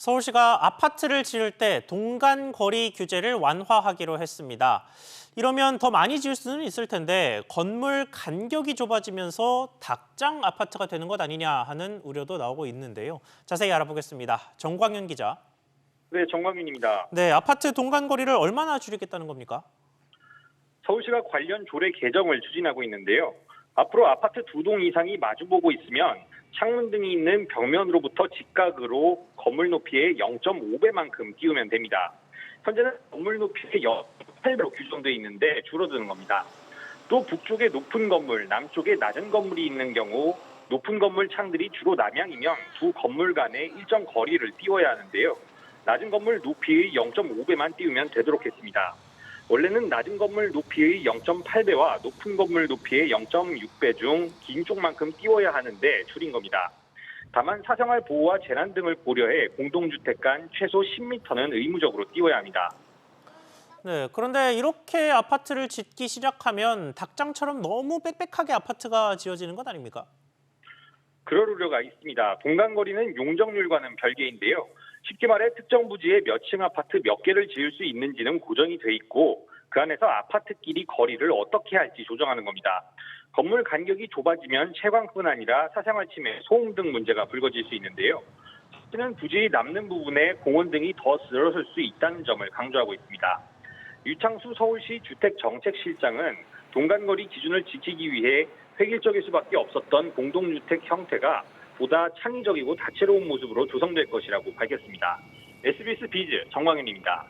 서울시가 아파트를 지을 때 동간 거리 규제를 완화하기로 했습니다. 이러면 더 많이 지을 수는 있을 텐데 건물 간격이 좁아지면서 닭장 아파트가 되는 것 아니냐 하는 우려도 나오고 있는데요. 자세히 알아보겠습니다. 정광윤 기자. 네, 정광윤입니다. 네, 아파트 동간 거리를 얼마나 줄이겠다는 겁니까? 서울시가 관련 조례 개정을 추진하고 있는데요. 앞으로 아파트 2동 이상이 마주보고 있으면 창문 등이 있는 벽면으로부터 직각으로 건물 높이의 0.5배만큼 띄우면 됩니다. 현재는 건물 높이의 0.8배로 규정되어 있는데 줄어드는 겁니다. 또 북쪽에 높은 건물, 남쪽에 낮은 건물이 있는 경우 높은 건물 창들이 주로 남향이면 두 건물 간의 일정 거리를 띄워야 하는데요. 낮은 건물 높이의 0.5배만 띄우면 되도록 했습니다. 원래는 낮은 건물 높이의 0.8배와 높은 건물 높이의 0.6배 중 긴 쪽만큼 띄워야 하는데 줄인 겁니다. 다만 사생활 보호와 재난 등을 고려해 공동주택 간 최소 10m는 의무적으로 띄워야 합니다. 네, 그런데 이렇게 아파트를 짓기 시작하면 닭장처럼 너무 빽빽하게 아파트가 지어지는 것 아닙니까? 그럴 우려가 있습니다. 동간거리는 용적률과는 별개인데요. 쉽게 말해 특정 부지에 몇 층 아파트 몇 개를 지을 수 있는지는 고정이 돼 있고 그 안에서 아파트끼리 거리를 어떻게 할지 조정하는 겁니다. 건물 간격이 좁아지면 채광뿐 아니라 사생활 침해, 소음 등 문제가 불거질 수 있는데요. 실제는 부지의 남는 부분에 공원 등이 더 늘어설 수 있다는 점을 강조하고 있습니다. 유창수 서울시 주택정책실장은 동간거리 기준을 지키기 위해 획일적일 수밖에 없었던 공동주택 형태가 보다 창의적이고 다채로운 모습으로 조성될 것이라고 밝혔습니다. SBS 비즈 정광윤입니다.